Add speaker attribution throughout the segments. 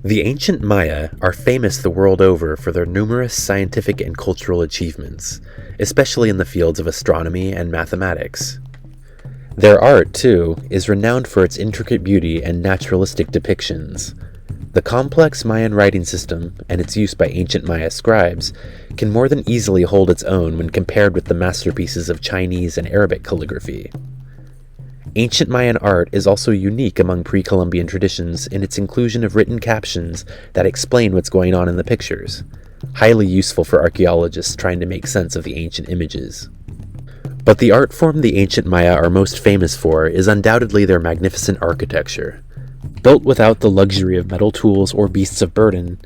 Speaker 1: The ancient Maya are famous the world over for their numerous scientific and cultural achievements, especially in the fields of astronomy and mathematics. Their art, too, is renowned for its intricate beauty and naturalistic depictions. The complex Mayan writing system, and its use by ancient Maya scribes, can more than easily hold its own when compared with the masterpieces of Chinese and Arabic calligraphy. Ancient Mayan art is also unique among pre-Columbian traditions in its inclusion of written captions that explain what's going on in the pictures, highly useful for archaeologists trying to make sense of the ancient images. But the art form the ancient Maya are most famous for is undoubtedly their magnificent architecture. Built without the luxury of metal tools or beasts of burden,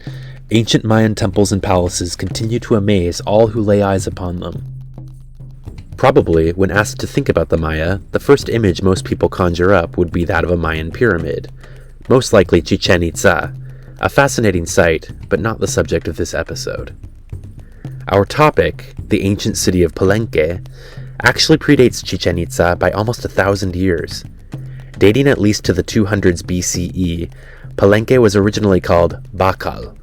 Speaker 1: ancient Mayan temples and palaces continue to amaze all who lay eyes upon them. Probably, when asked to think about the Maya, the first image most people conjure up would be that of a Mayan pyramid, most likely Chichen Itza, a fascinating sight, but not the subject of this episode. Our topic, the ancient city of Palenque, actually predates Chichen Itza by almost 1,000 years. Dating at least to the 200s BCE, Palenque was originally called Pakal.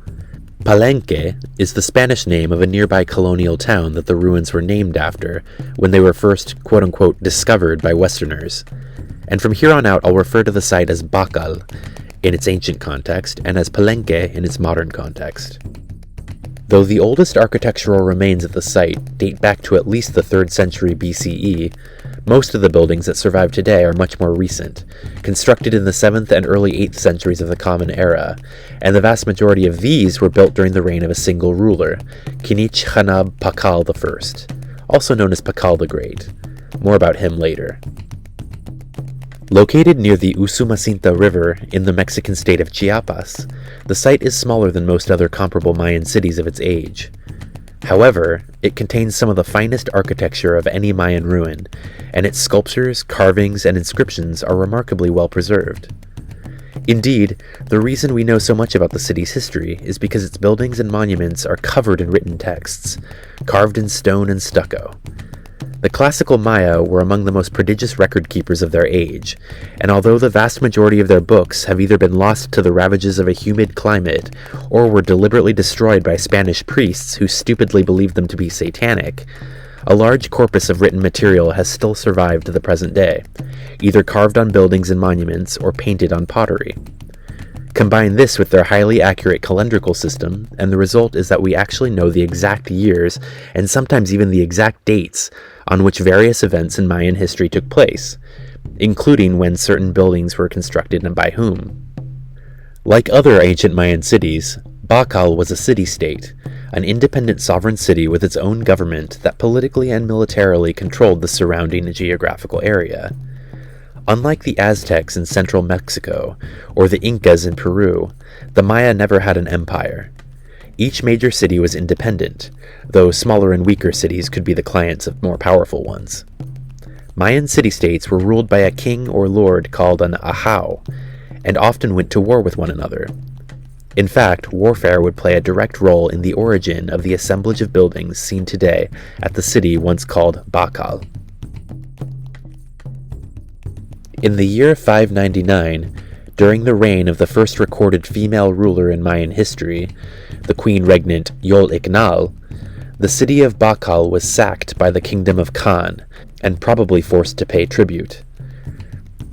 Speaker 1: Palenque is the Spanish name of a nearby colonial town that the ruins were named after when they were first quote-unquote discovered by Westerners. And from here on out I'll refer to the site as Pakal in its ancient context and as Palenque in its modern context. Though the oldest architectural remains at the site date back to at least the 3rd century BCE, most of the buildings that survive today are much more recent, constructed in the 7th and early 8th centuries of the Common Era, and the vast majority of these were built during the reign of a single ruler, Kinich Hanab Pakal I, also known as Pakal the Great. More about him later. Located near the Usumacinta River in the Mexican state of Chiapas, the site is smaller than most other comparable Mayan cities of its age. However, it contains some of the finest architecture of any Mayan ruin, and its sculptures, carvings, and inscriptions are remarkably well preserved. Indeed, the reason we know so much about the city's history is because its buildings and monuments are covered in written texts, carved in stone and stucco. The classical Maya were among the most prodigious record keepers of their age, and although the vast majority of their books have either been lost to the ravages of a humid climate or were deliberately destroyed by Spanish priests who stupidly believed them to be satanic, a large corpus of written material has still survived to the present day, either carved on buildings and monuments or painted on pottery. Combine this with their highly accurate calendrical system, and the result is that we actually know the exact years, and sometimes even the exact dates, on which various events in Mayan history took place, including when certain buildings were constructed and by whom. Like other ancient Mayan cities, Pakal was a city-state, an independent sovereign city with its own government that politically and militarily controlled the surrounding geographical area. Unlike the Aztecs in central Mexico, or the Incas in Peru, the Maya never had an empire. Each major city was independent, though smaller and weaker cities could be the clients of more powerful ones. Mayan city-states were ruled by a king or lord called an ahau, and often went to war with one another. In fact, warfare would play a direct role in the origin of the assemblage of buildings seen today at the city once called Pakal. In the year 599, during the reign of the first recorded female ruler in Mayan history, the queen regnant Yol Iknal, the city of Pakal was sacked by the kingdom of Khan, and probably forced to pay tribute.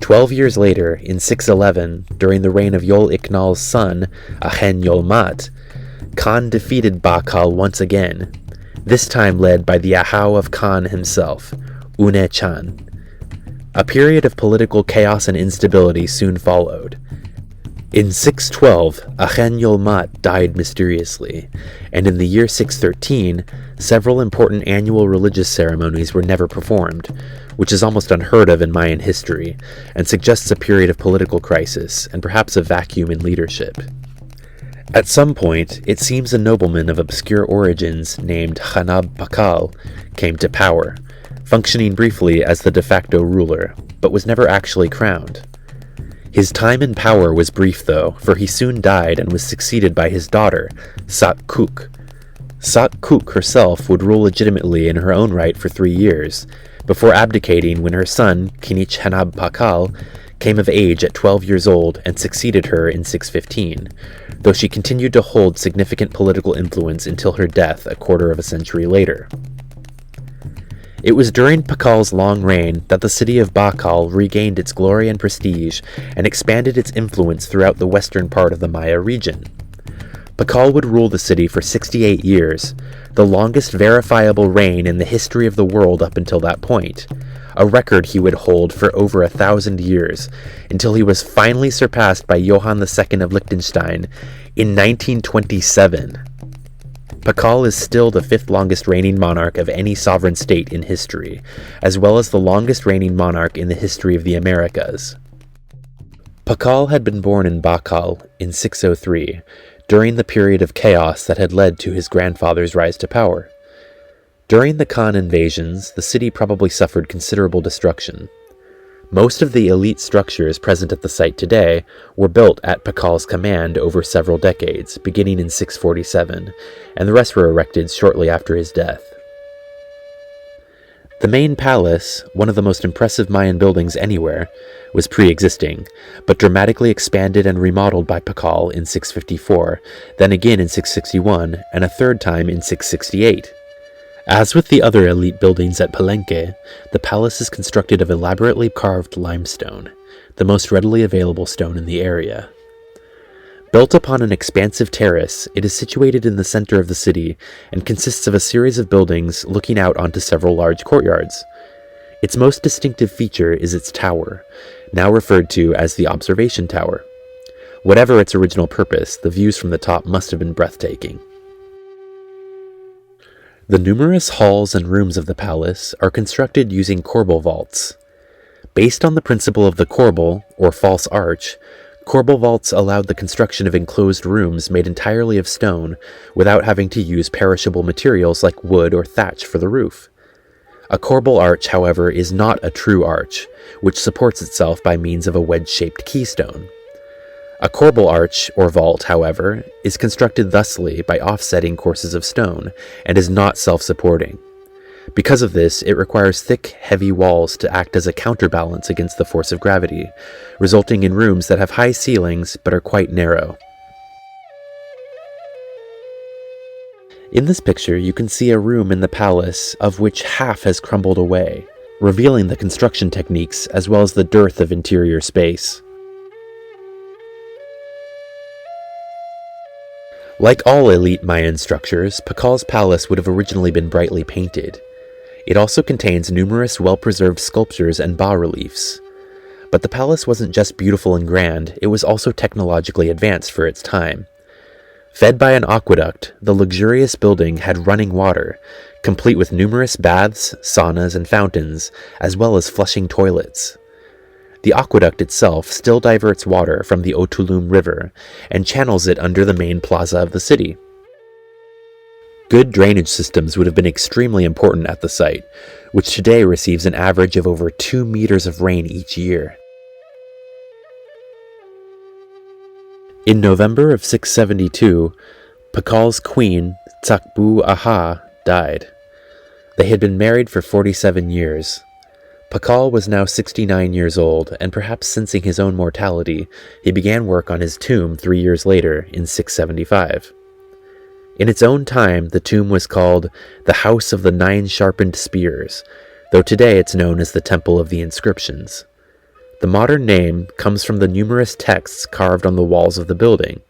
Speaker 1: 12 years later, in 611, during the reign of Yol Iknal's son, Ahen Yolmat, Khan defeated Pakal once again, this time led by the Ahau of Khan himself, Une Chan. A period of political chaos and instability soon followed. In 612, Ahen Yolmat died mysteriously, and in the year 613, several important annual religious ceremonies were never performed, which is almost unheard of in Mayan history, and suggests a period of political crisis, and perhaps a vacuum in leadership. At some point, it seems a nobleman of obscure origins named Hanab Pakal came to power, functioning briefly as the de facto ruler, but was never actually crowned. His time in power was brief though, for he soon died and was succeeded by his daughter, Sat Kuk. Sat Kuk herself would rule legitimately in her own right for 3 years, before abdicating when her son, Kinich Hanab Pakal, came of age at 12 years old and succeeded her in 615, though she continued to hold significant political influence until her death a quarter of a century later. It was during Pakal's long reign that the city of Pakal regained its glory and prestige and expanded its influence throughout the western part of the Maya region. Pakal would rule the city for 68 years, the longest verifiable reign in the history of the world up until that point, a record he would hold for over 1,000 years, until he was finally surpassed by Johann II of Liechtenstein in 1927. Pakal is still the 5th longest reigning monarch of any sovereign state in history, as well as the longest reigning monarch in the history of the Americas. Pakal had been born in Pakal in 603, during the period of chaos that had led to his grandfather's rise to power. During the Khan invasions, the city probably suffered considerable destruction. Most of the elite structures present at the site today were built at Pakal's command over several decades, beginning in 647, and the rest were erected shortly after his death. The main palace, one of the most impressive Mayan buildings anywhere, was pre-existing, but dramatically expanded and remodeled by Pakal in 654, then again in 661, and a third time in 668. As with the other elite buildings at Palenque, the palace is constructed of elaborately carved limestone, the most readily available stone in the area. Built upon an expansive terrace, it is situated in the center of the city and consists of a series of buildings looking out onto several large courtyards. Its most distinctive feature is its tower, now referred to as the observation tower. Whatever its original purpose, the views from the top must have been breathtaking. The numerous halls and rooms of the palace are constructed using corbel vaults. Based on the principle of the corbel, or false arch, corbel vaults allowed the construction of enclosed rooms made entirely of stone without having to use perishable materials like wood or thatch for the roof. A corbel arch, however, is not a true arch, which supports itself by means of a wedge-shaped keystone. A corbel arch, or vault, however, is constructed thusly by offsetting courses of stone, and is not self-supporting. Because of this, it requires thick, heavy walls to act as a counterbalance against the force of gravity, resulting in rooms that have high ceilings but are quite narrow. In this picture, you can see a room in the palace of which half has crumbled away, revealing the construction techniques as well as the dearth of interior space. Like all elite Mayan structures, Pakal's palace would have originally been brightly painted. It also contains numerous well-preserved sculptures and bas-reliefs. But the palace wasn't just beautiful and grand, it was also technologically advanced for its time. Fed by an aqueduct, the luxurious building had running water, complete with numerous baths, saunas, and fountains, as well as flushing toilets. The aqueduct itself still diverts water from the Otulum River and channels it under the main plaza of the city. Good drainage systems would have been extremely important at the site, which today receives an average of over 2 meters of rain each year. In November of 672, Pakal's queen, Tsakbu Aha, died. They had been married for 47 years. Pakal was now 69 years old, and perhaps sensing his own mortality, he began work on his tomb 3 years later, in 675. In its own time, the tomb was called the House of the 9 Sharpened Spears, though today it's known as the Temple of the Inscriptions. The modern name comes from the numerous texts carved on the walls of the building.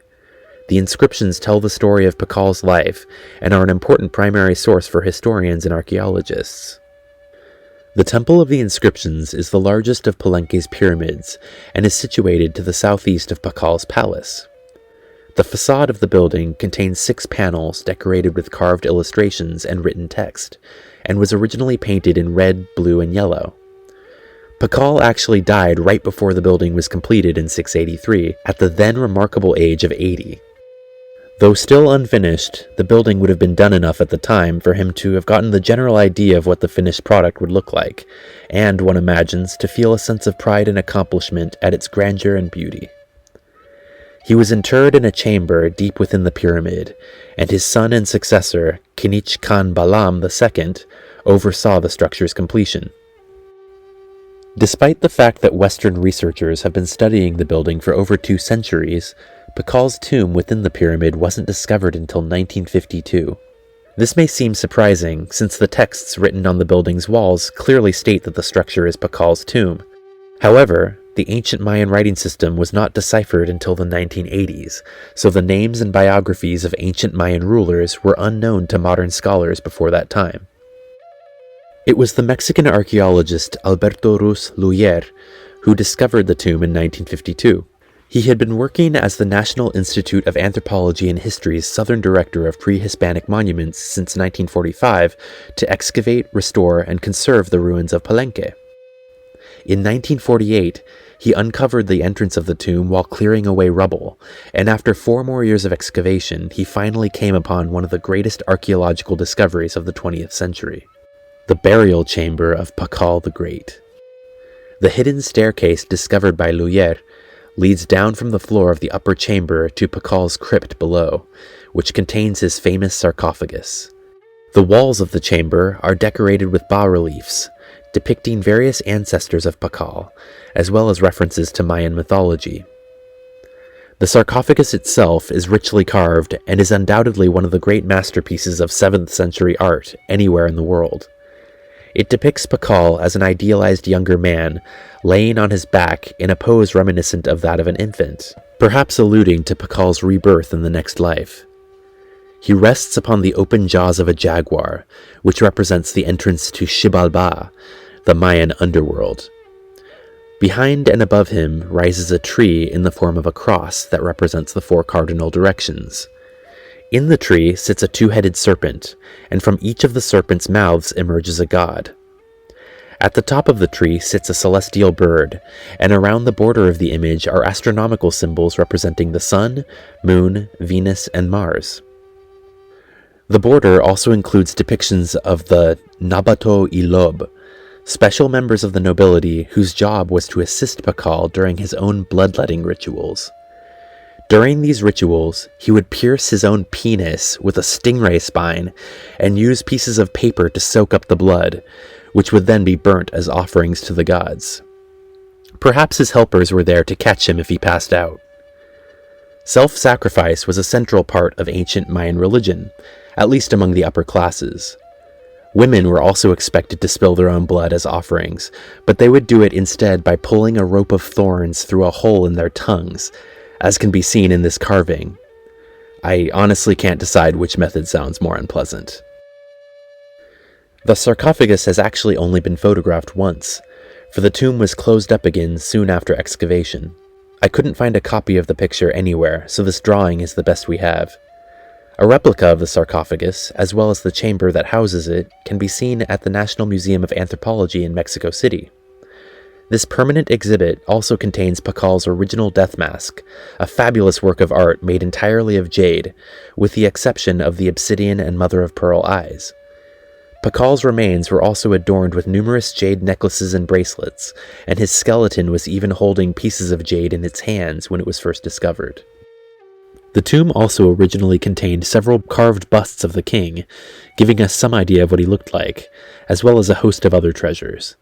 Speaker 1: The inscriptions tell the story of Pakal's life, and are an important primary source for historians and archaeologists. The Temple of the Inscriptions is the largest of Palenque's pyramids, and is situated to the southeast of Pakal's palace. The facade of the building contains 6 panels decorated with carved illustrations and written text, and was originally painted in red, blue, and yellow. Pakal actually died right before the building was completed in 683, at the then remarkable age of 80. Though still unfinished, the building would have been done enough at the time for him to have gotten the general idea of what the finished product would look like, and, one imagines, to feel a sense of pride and accomplishment at its grandeur and beauty. He was interred in a chamber deep within the pyramid, and his son and successor, Kinich Khan Balam II, oversaw the structure's completion. Despite the fact that Western researchers have been studying the building for over 2 centuries, Pakal's tomb within the pyramid wasn't discovered until 1952. This may seem surprising, since the texts written on the building's walls clearly state that the structure is Pakal's tomb. However, the ancient Mayan writing system was not deciphered until the 1980s, so the names and biographies of ancient Mayan rulers were unknown to modern scholars before that time. It was the Mexican archaeologist Alberto Ruz Luyer who discovered the tomb in 1952. He had been working as the National Institute of Anthropology and History's Southern Director of Pre-Hispanic Monuments since 1945 to excavate, restore, and conserve the ruins of Palenque. In 1948, he uncovered the entrance of the tomb while clearing away rubble, and after 4 more years of excavation, he finally came upon one of the greatest archaeological discoveries of the 20th century: the burial chamber of Pakal the Great. The hidden staircase discovered by Luyer leads down from the floor of the upper chamber to Pakal's crypt below, which contains his famous sarcophagus. The walls of the chamber are decorated with bas-reliefs, depicting various ancestors of Pakal, as well as references to Mayan mythology. The sarcophagus itself is richly carved and is undoubtedly one of the great masterpieces of 7th century art anywhere in the world. It depicts Pakal as an idealized younger man, laying on his back in a pose reminiscent of that of an infant, perhaps alluding to Pakal's rebirth in the next life. He rests upon the open jaws of a jaguar, which represents the entrance to Xibalba, the Mayan underworld. Behind and above him rises a tree in the form of a cross that represents the 4 cardinal directions. In the tree sits a 2-headed serpent, and from each of the serpent's mouths emerges a god. At the top of the tree sits a celestial bird, and around the border of the image are astronomical symbols representing the sun, moon, Venus, and Mars. The border also includes depictions of the Nabato Ilob, special members of the nobility whose job was to assist Pakal during his own bloodletting rituals. During these rituals, he would pierce his own penis with a stingray spine and use pieces of paper to soak up the blood, which would then be burnt as offerings to the gods. Perhaps his helpers were there to catch him if he passed out. Self-sacrifice was a central part of ancient Mayan religion, at least among the upper classes. Women were also expected to spill their own blood as offerings, but they would do it instead by pulling a rope of thorns through a hole in their tongues, as can be seen in this carving. I honestly can't decide which method sounds more unpleasant. The sarcophagus has actually only been photographed once, for the tomb was closed up again soon after excavation. I couldn't find a copy of the picture anywhere, so this drawing is the best we have. A replica of the sarcophagus, as well as the chamber that houses it, can be seen at the National Museum of Anthropology in Mexico City. This permanent exhibit also contains Pakal's original death mask, a fabulous work of art made entirely of jade, with the exception of the obsidian and mother-of-pearl eyes. Pakal's remains were also adorned with numerous jade necklaces and bracelets, and his skeleton was even holding pieces of jade in its hands when it was first discovered. The tomb also originally contained several carved busts of the king, giving us some idea of what he looked like, as well as a host of other treasures.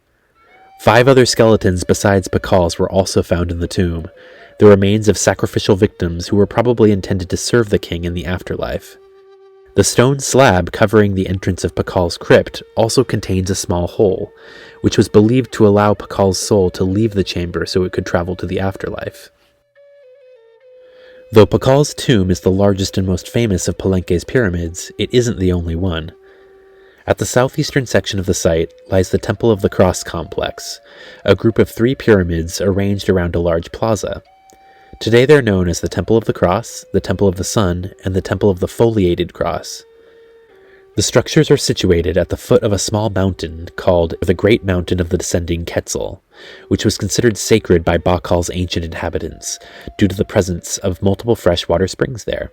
Speaker 1: 5 other skeletons besides Pakal's were also found in the tomb, the remains of sacrificial victims who were probably intended to serve the king in the afterlife. The stone slab covering the entrance of Pakal's crypt also contains a small hole, which was believed to allow Pakal's soul to leave the chamber so it could travel to the afterlife. Though Pakal's tomb is the largest and most famous of Palenque's pyramids, it isn't the only one. At the southeastern section of the site lies the Temple of the Cross complex, a group of 3 pyramids arranged around a large plaza. Today they're known as the Temple of the Cross, the Temple of the Sun, and the Temple of the Foliated Cross. The structures are situated at the foot of a small mountain called the Great Mountain of the Descending Quetzal, which was considered sacred by Pakal's ancient inhabitants due to the presence of multiple freshwater springs there.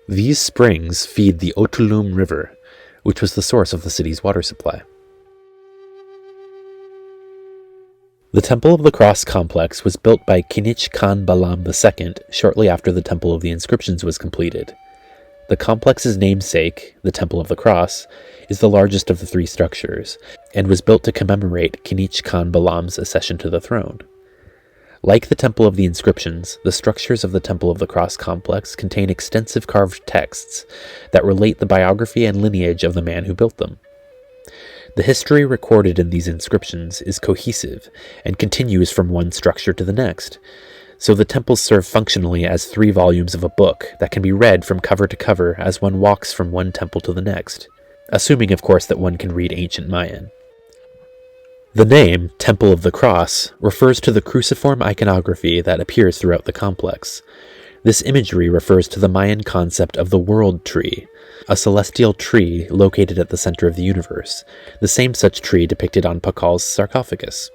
Speaker 1: These springs feed the Otulum River, which was the source of the city's water supply. The Temple of the Cross complex was built by Kinich Khan Balam II shortly after the Temple of the Inscriptions was completed. The complex's namesake, the Temple of the Cross, is the largest of the three structures, and was built to commemorate Kinich Khan Balam's accession to the throne. Like the Temple of the Inscriptions, the structures of the Temple of the Cross complex contain extensive carved texts that relate the biography and lineage of the man who built them. The history recorded in these inscriptions is cohesive and continues from one structure to the next, so the temples serve functionally as 3 volumes of a book that can be read from cover to cover as one walks from one temple to the next, assuming of course that one can read ancient Mayan. The name, Temple of the Cross, refers to the cruciform iconography that appears throughout the complex. This imagery refers to the Mayan concept of the world tree, a celestial tree located at the center of the universe, the same such tree depicted on Pakal's sarcophagus.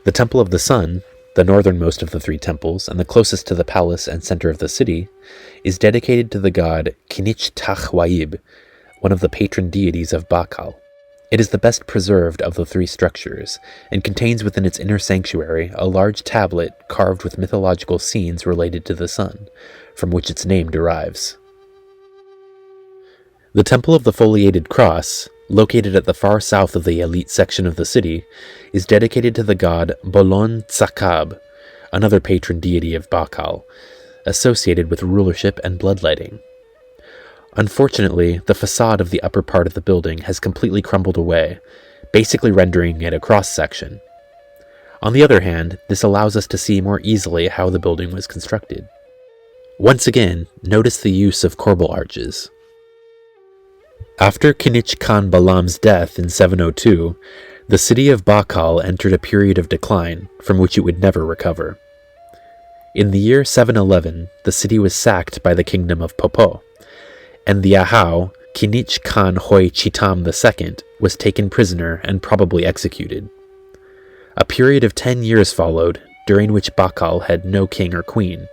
Speaker 1: The Temple of the Sun, the northernmost of the 3 temples and the closest to the palace and center of the city, is dedicated to the god Kinich Waib, one of the patron deities of Pakal. It is the best preserved of the 3 structures, and contains within its inner sanctuary a large tablet carved with mythological scenes related to the sun, from which its name derives. The Temple of the Foliated Cross, located at the far south of the elite section of the city, is dedicated to the god Bolon Tsakab, another patron deity of Pakal, associated with rulership and bloodletting. Unfortunately, the facade of the upper part of the building has completely crumbled away, basically rendering it a cross-section. On the other hand, this allows us to see more easily how the building was constructed. Once again, notice the use of corbel arches. After Kinich Khan Balam's death in 702, the city of Pakal entered a period of decline from which it would never recover. In the year 711, the city was sacked by the kingdom of Popo, and the Ahau, Kinich Khan Hoi Chitam II, was taken prisoner and probably executed. A period of 10 years followed, during which Pakal had no king or queen.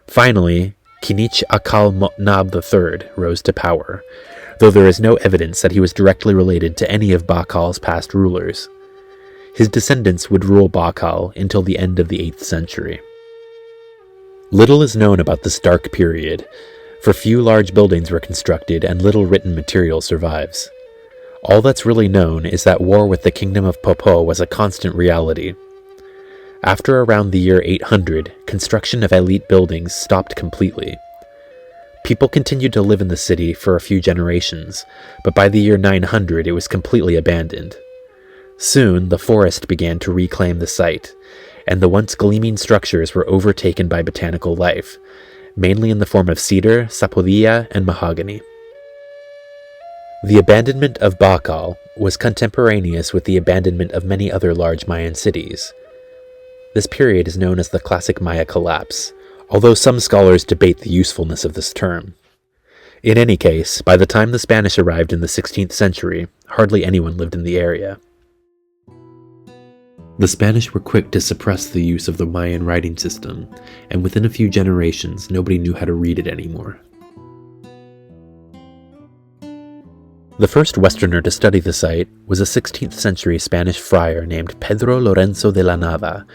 Speaker 1: Finally, Kinich Akal Motnab III rose to power, though there is no evidence that he was directly related to any of Pakal's past rulers. His descendants would rule Pakal until the end of the 8th century. Little is known about this dark period, for few large buildings were constructed and little written material survives. All that's really known is that war with the kingdom of Popo was a constant reality. After around the year 800, construction of elite buildings stopped completely. People continued to live in the city for a few generations, but by the year 900 it was completely abandoned. Soon, the forest began to reclaim the site, and the once gleaming structures were overtaken by botanical life, mainly in the form of cedar, sapodilla, and mahogany. The abandonment of Pakal was contemporaneous with the abandonment of many other large Mayan cities. This period is known as the Classic Maya Collapse, although some scholars debate the usefulness of this term. In any case, by the time the Spanish arrived in the 16th century, hardly anyone lived in the area. The Spanish were quick to suppress the use of the Mayan writing system, and within a few generations nobody knew how to read it anymore. The first Westerner to study the site was a 16th century Spanish friar named Pedro Lorenzo de la Nava,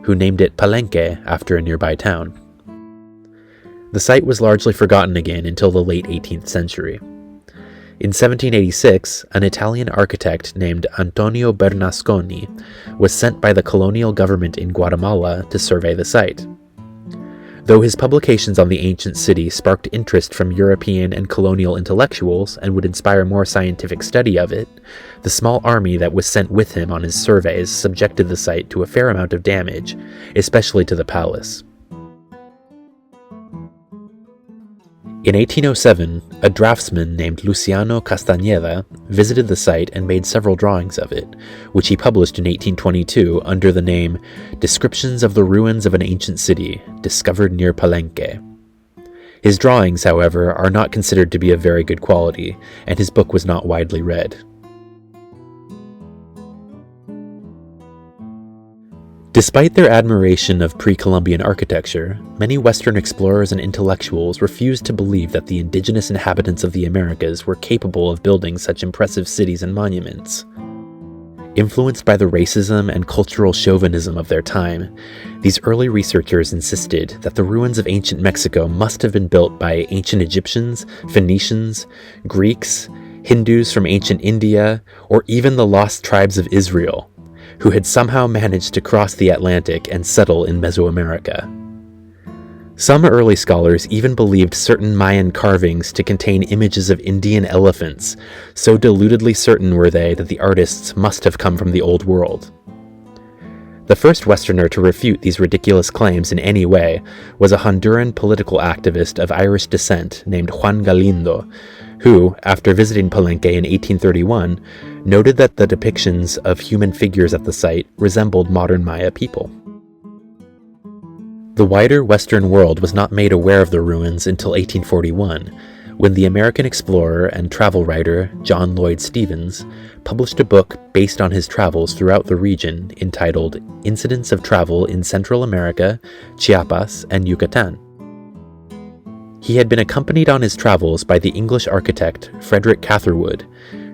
Speaker 1: who named it Palenque after a nearby town. The site was largely forgotten again until the late 18th century. In 1786, an Italian architect named Antonio Bernasconi was sent by the colonial government in Guatemala to survey the site. Though his publications on the ancient city sparked interest from European and colonial intellectuals and would inspire more scientific study of it, the small army that was sent with him on his surveys subjected the site to a fair amount of damage, especially to the palace. In 1807, a draftsman named Luciano Castañeda visited the site and made several drawings of it, which he published in 1822 under the name Descriptions of the Ruins of an Ancient City, Discovered near Palenque. His drawings, however, are not considered to be of very good quality, and his book was not widely read. Despite their admiration of pre-Columbian architecture, many Western explorers and intellectuals refused to believe that the indigenous inhabitants of the Americas were capable of building such impressive cities and monuments. Influenced by the racism and cultural chauvinism of their time, these early researchers insisted that the ruins of ancient Mexico must have been built by ancient Egyptians, Phoenicians, Greeks, Hindus from ancient India, or even the lost tribes of Israel, who had somehow managed to cross the Atlantic and settle in Mesoamerica. Some early scholars even believed certain Mayan carvings to contain images of Indian elephants, so deludedly certain were they that the artists must have come from the Old World. The first Westerner to refute these ridiculous claims in any way was a Honduran political activist of Irish descent named Juan Galindo, who, after visiting Palenque in 1831, noted that the depictions of human figures at the site resembled modern Maya people. The wider Western world was not made aware of the ruins until 1841, when the American explorer and travel writer John Lloyd Stephens published a book based on his travels throughout the region entitled Incidents of Travel in Central America, Chiapas, and Yucatan. He had been accompanied on his travels by the English architect Frederick Catherwood,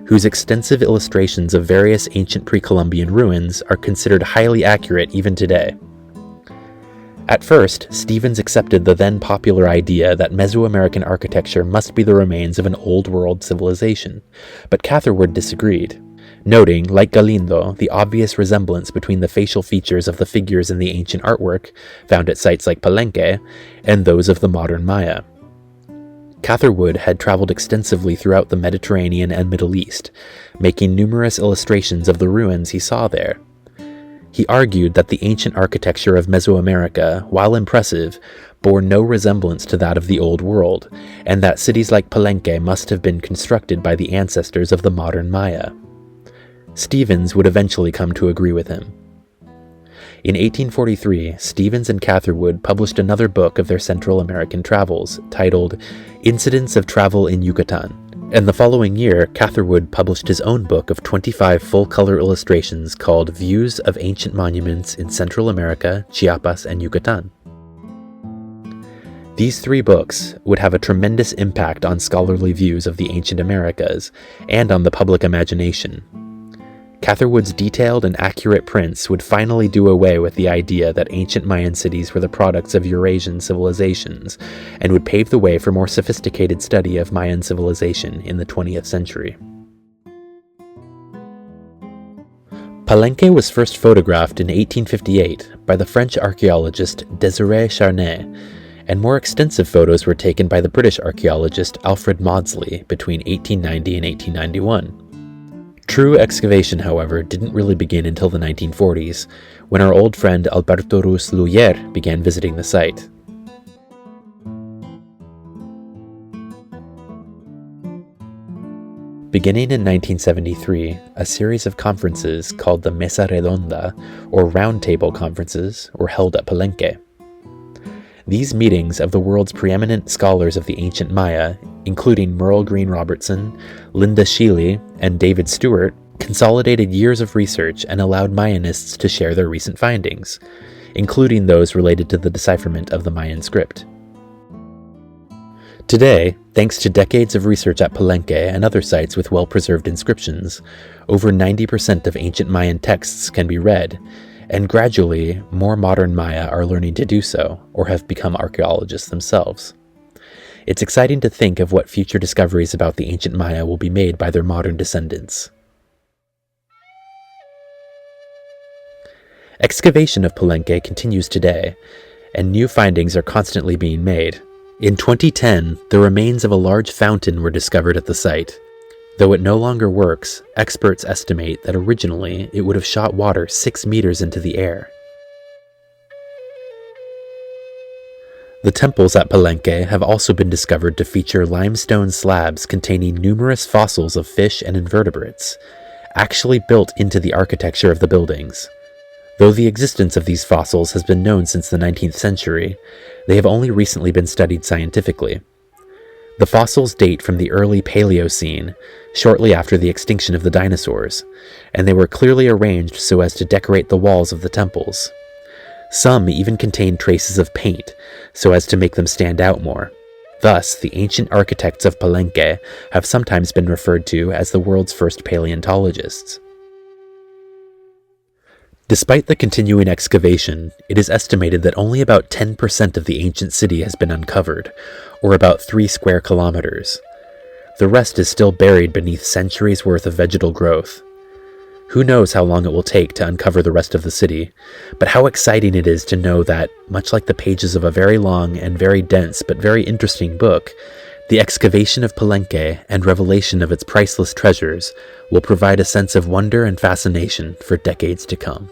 Speaker 1: whose extensive illustrations of various ancient pre-Columbian ruins are considered highly accurate even today. At first, Stephens accepted the then popular idea that Mesoamerican architecture must be the remains of an Old World civilization, but Catherwood disagreed, noting, like Galindo, the obvious resemblance between the facial features of the figures in the ancient artwork found at sites like Palenque and those of the modern Maya. Catherwood had traveled extensively throughout the Mediterranean and Middle East, making numerous illustrations of the ruins he saw there. He argued that the ancient architecture of Mesoamerica, while impressive, bore no resemblance to that of the Old World, and that cities like Palenque must have been constructed by the ancestors of the modern Maya. Stephens would eventually come to agree with him. In 1843, Stephens and Catherwood published another book of their Central American travels, titled Incidents of Travel in Yucatan, and the following year, Catherwood published his own book of 25 full-color illustrations called Views of Ancient Monuments in Central America, Chiapas, and Yucatan. These three books would have a tremendous impact on scholarly views of the ancient Americas and on the public imagination. Catherwood's detailed and accurate prints would finally do away with the idea that ancient Mayan cities were the products of Eurasian civilizations, and would pave the way for more sophisticated study of Mayan civilization in the 20th century. Palenque was first photographed in 1858 by the French archaeologist Désiré Charnay, and more extensive photos were taken by the British archaeologist Alfred Maudsley between 1890 and 1891. True excavation, however, didn't really begin until the 1940s, when our old friend Alberto Ruz Luyer began visiting the site. Beginning in 1973, a series of conferences called the Mesa Redonda, or Roundtable Conferences, were held at Palenque. These meetings of the world's preeminent scholars of the ancient Maya, including Merle Green Robertson, Linda Sheely, and David Stewart, consolidated years of research and allowed Mayanists to share their recent findings, including those related to the decipherment of the Mayan script. Today, thanks to decades of research at Palenque and other sites with well-preserved inscriptions, over 90% of ancient Mayan texts can be read, and gradually, more modern Maya are learning to do so, or have become archaeologists themselves. It's exciting to think of what future discoveries about the ancient Maya will be made by their modern descendants. Excavation of Palenque continues today, and new findings are constantly being made. In 2010, the remains of a large fountain were discovered at the site. Though it no longer works, experts estimate that originally it would have shot water 6 meters into the air. The temples at Palenque have also been discovered to feature limestone slabs containing numerous fossils of fish and invertebrates, actually built into the architecture of the buildings. Though the existence of these fossils has been known since the 19th century, they have only recently been studied scientifically. The fossils date from the early Paleocene, shortly after the extinction of the dinosaurs, and they were clearly arranged so as to decorate the walls of the temples. Some even contain traces of paint, so as to make them stand out more. Thus, the ancient architects of Palenque have sometimes been referred to as the world's first paleontologists. Despite the continuing excavation, it is estimated that only about 10% of the ancient city has been uncovered, or about 3 square kilometers. The rest is still buried beneath centuries' worth of vegetal growth. Who knows how long it will take to uncover the rest of the city, but how exciting it is to know that, much like the pages of a very long and very dense but very interesting book, the excavation of Palenque and revelation of its priceless treasures will provide a sense of wonder and fascination for decades to come.